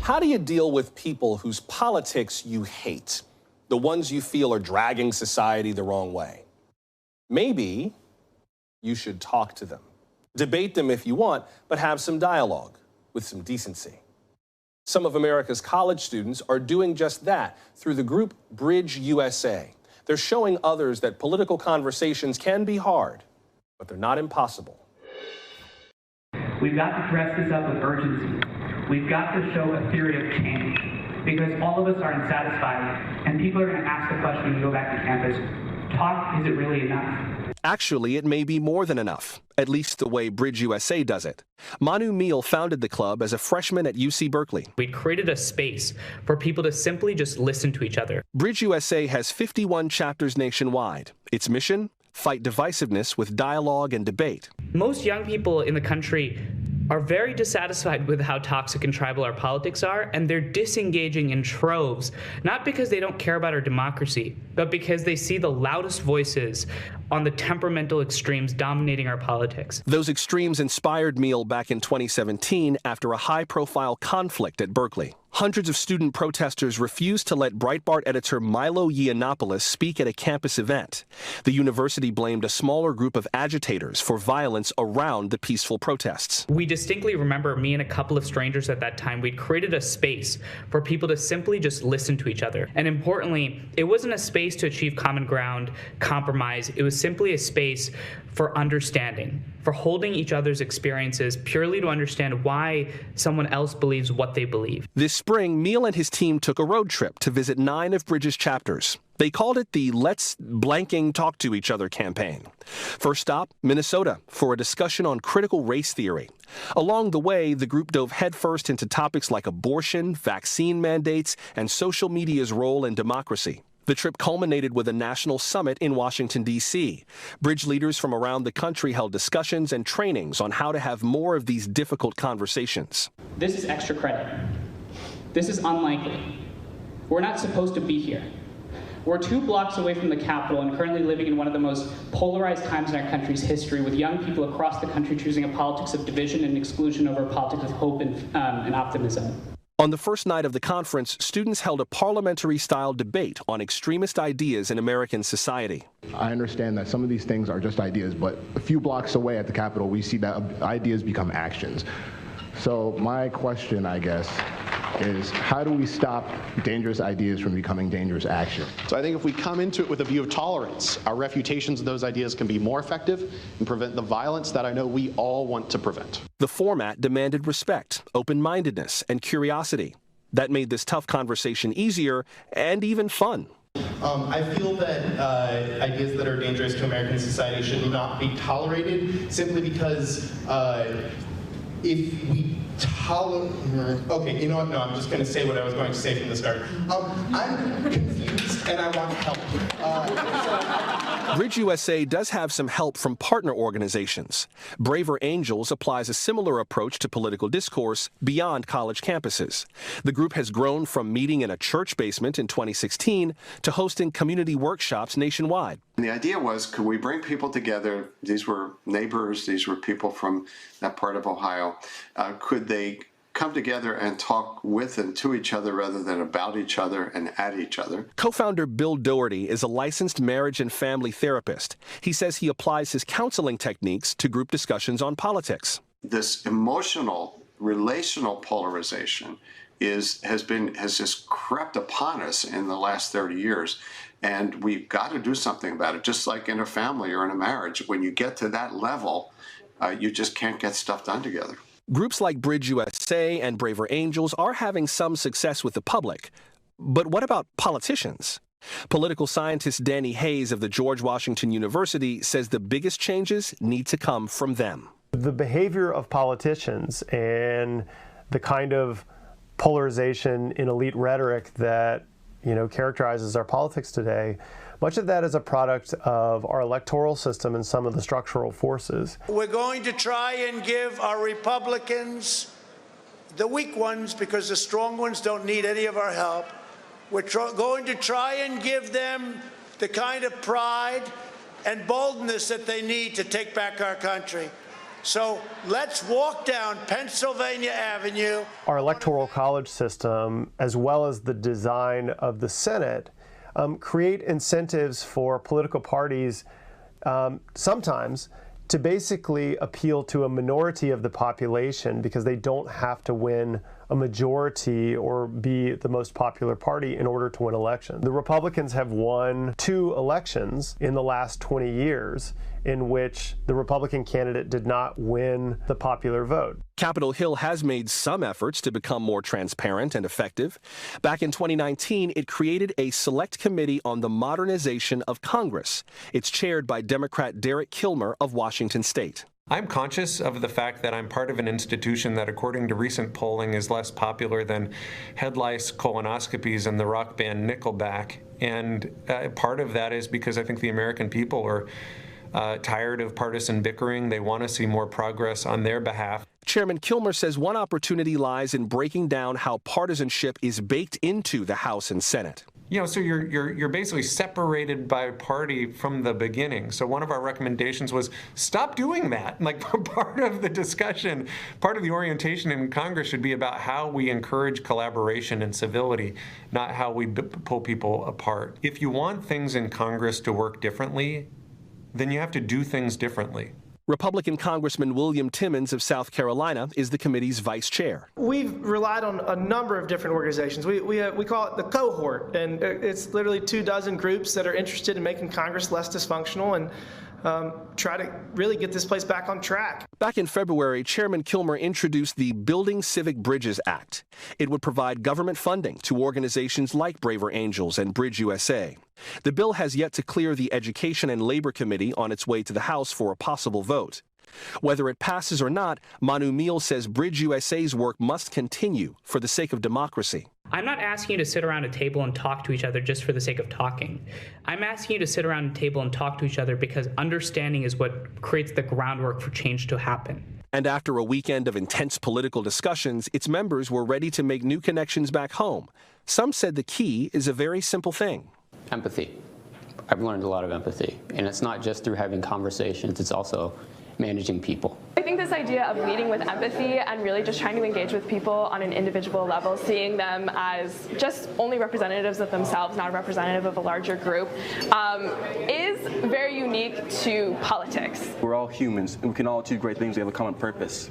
How do you deal with people whose politics you hate? The ones you feel are dragging society the wrong way? Maybe you should talk to them. Debate them if you want, but have some dialogue with some decency. Some of America's college students are doing just that through the group BridgeUSA. They're showing others that political conversations can be hard, but they're not impossible. We've got to dress this up with urgency. We've got to show a theory of change, because all of us are unsatisfied, and people are going to ask the question when you go back to campus, talk, is it really enough? Actually, it may be more than enough, at least the way BridgeUSA does it. Manu Meel founded the club as a freshman at UC Berkeley. We created a space for people to simply just listen to each other. BridgeUSA has 51 chapters nationwide. Its mission? Fight divisiveness with dialogue and debate. Most young people in the country are very dissatisfied with how toxic and tribal our politics are, and they're disengaging in troves, not because they don't care about our democracy, but because they see the loudest voices on the temperamental extremes dominating our politics. Those extremes inspired Meel back in 2017 after a high-profile conflict at Berkeley. Hundreds of student protesters refused to let Breitbart editor Milo Yiannopoulos speak at a campus event. The university blamed a smaller group of agitators for violence around the peaceful protests. We distinctly remember, me and a couple of strangers at that time, we'd created a space for people to simply just listen to each other. And importantly, it wasn't a space to achieve common ground, compromise. It was simply a space for understanding, for holding each other's experiences purely to understand why someone else believes what they believe. This spring, Meel and his team took a road trip to visit 9 of Bridge's chapters. They called it the Let's Blanking Talk to Each Other campaign. First stop, Minnesota, for a discussion on critical race theory. Along the way, the group dove headfirst into topics like abortion, vaccine mandates, and social media's role in democracy. The trip culminated with a national summit in Washington, D.C. Bridge leaders from around the country held discussions and trainings on how to have more of these difficult conversations. This is extra credit. This is unlikely. We're not supposed to be here. We're 2 blocks away from the Capitol and currently living in one of the most polarized times in our country's history, with young people across the country choosing a politics of division and exclusion over a politics of hope and optimism. On the first night of the conference, students held a parliamentary-style debate on extremist ideas in American society. I understand that some of these things are just ideas, but a few blocks away at the Capitol, we see that ideas become actions. So my question, I guess, is how do we stop dangerous ideas from becoming dangerous action? So I think if we come into it with a view of tolerance, our refutations of those ideas can be more effective and prevent the violence that I know we all want to prevent. The format demanded respect, open-mindedness, and curiosity. That made this tough conversation easier and even fun. I feel that ideas that are dangerous to American society should not be tolerated simply because if we okay, you know what? No, I'm just going to say what I was going to say from the start. I'm confused and I want help. BridgeUSA does have some help from partner organizations. Braver Angels applies a similar approach to political discourse beyond college campuses. The group has grown from meeting in a church basement in 2016 to hosting community workshops nationwide. And the idea was, could we bring people together? These were neighbors, these were people from that part of Ohio. Could they come together and talk with and to each other rather than about each other and at each other? Co-founder Bill Doherty is a licensed marriage and family therapist. He says he applies his counseling techniques to group discussions on politics. This emotional, relational polarization has just crept upon us in the last 30 years. And we've got to do something about it, just like in a family or in a marriage. When you get to that level, you just can't get stuff done together. Groups like BridgeUSA and Braver Angels are having some success with the public. But what about politicians? Political scientist Danny Hayes of the George Washington University says the biggest changes need to come from them. The behavior of politicians and the kind of polarization in elite rhetoric that characterizes our politics today, much of that is a product of our electoral system and some of the structural forces. We're going to try and give our Republicans, the weak ones, because the strong ones don't need any of our help, we're going to try and give them the kind of pride and boldness that they need to take back our country. So let's walk down Pennsylvania Avenue. Our electoral college system, as well as the design of the Senate, create incentives for political parties sometimes to basically appeal to a minority of the population because they don't have to win a majority or be the most popular party in order to win elections. The Republicans have won 2 elections in the last 20 years in which the Republican candidate did not win the popular vote. Capitol Hill has made some efforts to become more transparent and effective. Back in 2019, it created a select committee on the modernization of Congress. It's chaired by Democrat Derek Kilmer of Washington State. I'm conscious of the fact that I'm part of an institution that, according to recent polling, is less popular than head lice, colonoscopies, and the rock band Nickelback. And part of that is because I think the American people are tired of partisan bickering. They want to see more progress on their behalf. Chairman Kilmer says one opportunity lies in breaking down how partisanship is baked into the House and Senate. You know, so you're basically separated by party from the beginning. So one of our recommendations was stop doing that. Like, part of the discussion, part of the orientation in Congress should be about how we encourage collaboration and civility, not how we pull people apart. If you want things in Congress to work differently, then you have to do things differently. Republican Congressman William Timmons of South Carolina is the committee's vice chair. We've relied on a number of different organizations. We call it the cohort, and it's literally 24 groups that are interested in making Congress less dysfunctional and try to really get this place back on track. Back in February, Chairman Kilmer introduced the Building Civic Bridges Act. It would provide government funding to organizations like Braver Angels and BridgeUSA. The bill has yet to clear the Education and Labor Committee on its way to the House for a possible vote. Whether it passes or not, Meel says BridgeUSA's work must continue for the sake of democracy. I'm not asking you to sit around a table and talk to each other just for the sake of talking. I'm asking you to sit around a table and talk to each other because understanding is what creates the groundwork for change to happen. And after a weekend of intense political discussions, its members were ready to make new connections back home. Some said the key is a very simple thing. Empathy. I've learned a lot of empathy. And it's not just through having conversations, it's also managing people. I think this idea of leading with empathy and really just trying to engage with people on an individual level, seeing them as just only representatives of themselves, not a representative of a larger group, is very unique to politics. We're all humans, and we can all achieve great things. We have a common purpose.